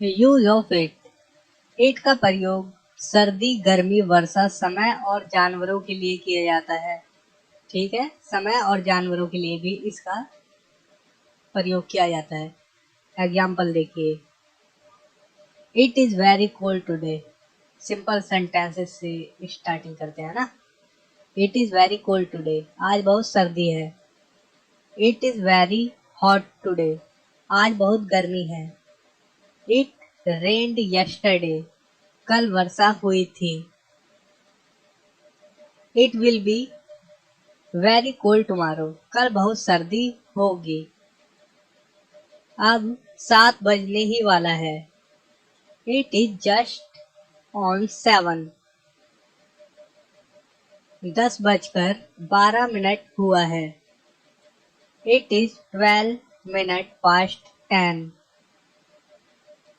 Use of it. It का प्रयोग सर्दी, गर्मी, वर्षा, समय और जानवरों के लिए किया जाता है। ठीक है, समय और जानवरों के लिए भी इसका प्रयोग किया जाता है। एग्जाम्पल देखिए, it is very cold today. Simple sentences से स्टार्टिंग करते हैं ना। It is very cold today, आज बहुत सर्दी है। It is very hot today, आज बहुत गर्मी है। इट रेन्ड यस्टरडे, कल वर्षा हुई थी। It will be very cold tomorrow, कल बहुत सर्दी होगी। अब 7 बजने ही वाला है। इट इज जस्ट ऑन 7, 10:12 हुआ है। इट इज 12 minutes past 10,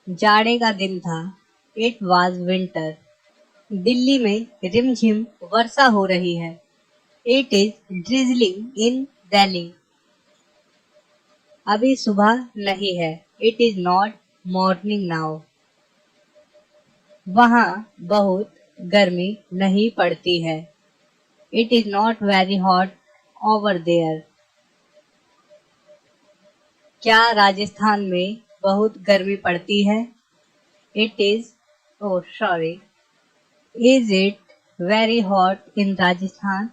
जाड़े का दिन था। इट वॉज विंटर, दिल्ली में रिमझिम वर्षा हो रही है। It is drizzling in Delhi, अभी सुबह नहीं है। It is not morning now, वहाँ बहुत गर्मी नहीं पड़ती है। It is not very hot over there, क्या राजस्थान में बहुत गर्मी पड़ती है। It is sorry, is it very hot in Rajasthan.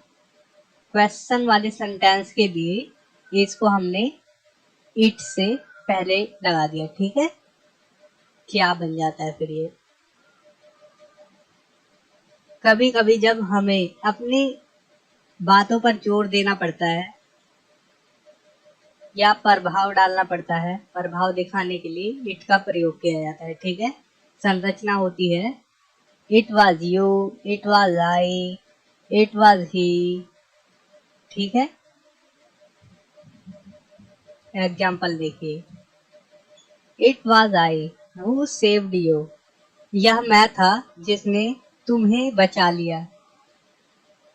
Question वाले सेंटेंस के लिए इसको हमने इट से पहले लगा दिया। ठीक है, क्या बन जाता है फिर ये। कभी कभी जब हमें अपनी बातों पर जोर देना पड़ता है या प्रभाव डालना पड़ता है, प्रभाव दिखाने के लिए इट का प्रयोग किया जाता है। ठीक है, संरचना होती है it was you, it was I, it was he. ठीक है, एग्जाम्पल देखिए, it was I who saved you, यह मैं था जिसने तुम्हें बचा लिया।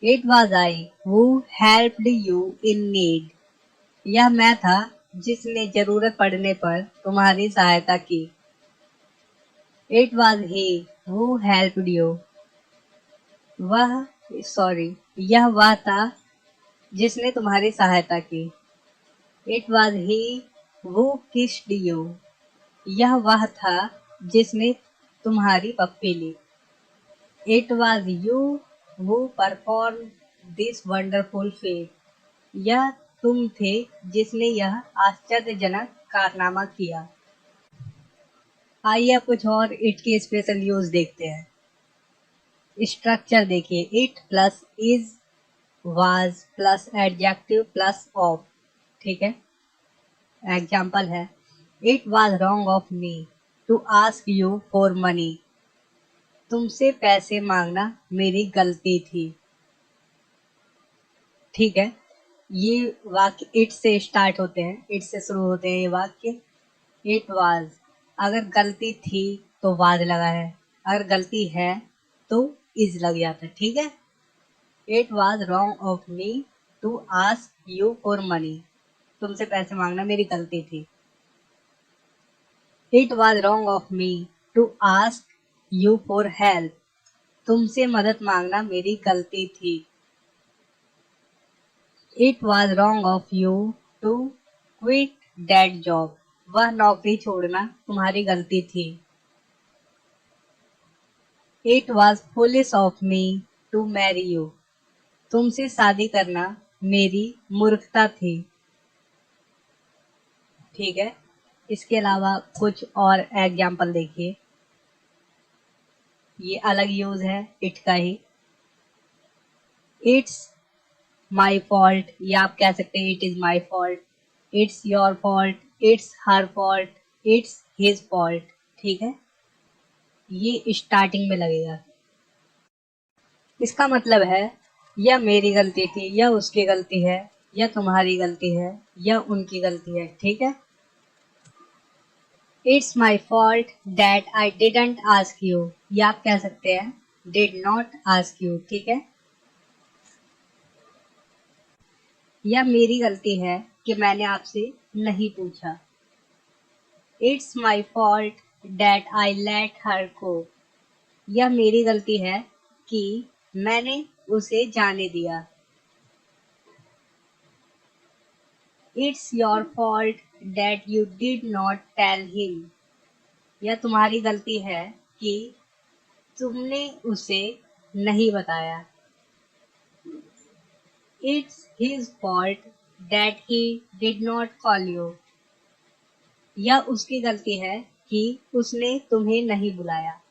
It was I who helped you in need, यह मैं था जिसने जरूरत पड़ने पर तुम्हारी सहायता की। It was he who helped you, यह वह था जिसने तुम्हारी सहायता की। It was he who kissed you, यह वह था जिसने तुम्हारी पप्पी ली। It was you who perform this wonderful feat, यह तुम थे जिसने यह आश्चर्यजनक कारनामा किया। आइए अब कुछ और इट के स्पेशल यूज देखते हैं। स्ट्रक्चर देखिए, it plus is, was plus adjective plus of. ठीक है, एग्जाम्पल है, it was wrong of me to ask you for money, तुमसे पैसे मांगना मेरी गलती थी। ठीक है, ये वाक्य इट से स्टार्ट होते हैं, इट से शुरू होते हैं ये वाक्य। इट वाज, अगर गलती थी तो वाज लगा है, अगर गलती है तो इज लग जाता है। ठीक है, it was wrong of me to ask you for money, तुमसे पैसे मांगना मेरी गलती थी। It was wrong of me to ask you for help, तुमसे मदद मांगना मेरी गलती थी। It was wrong of you to quit that job, वह नौकरी छोड़ना तुम्हारी गलती थी। It was foolish of me to marry you, तुमसे शादी करना मेरी मूर्खता थी। ठीक है, इसके अलावा कुछ और एग्जाम्पल देखिए, ये अलग यूज है इट का ही। इट्स माई फॉल्ट, या आप कह सकते हैं it is my fault, it's your fault, it's her fault, it's his fault. ठीक है, ये स्टार्टिंग में लगेगा। इसका मतलब है यह मेरी गलती थी, यह उसकी गलती है, यह तुम्हारी गलती है, यह उनकी गलती है। ठीक है, it's my fault that I didn't ask you, या आप कह सकते हैं डिड नॉट आस्क यू। ठीक है, यह मेरी गलती है कि मैंने आपसे नहीं पूछा। It's my fault that I let her go. यह मेरी गलती है कि मैंने उसे जाने दिया. It's your fault that you did not tell him. यह तुम्हारी गलती है कि तुमने उसे नहीं बताया. It's his fault that he did not call you. यह उसकी गलती है कि उसने तुम्हें नहीं बुलाया.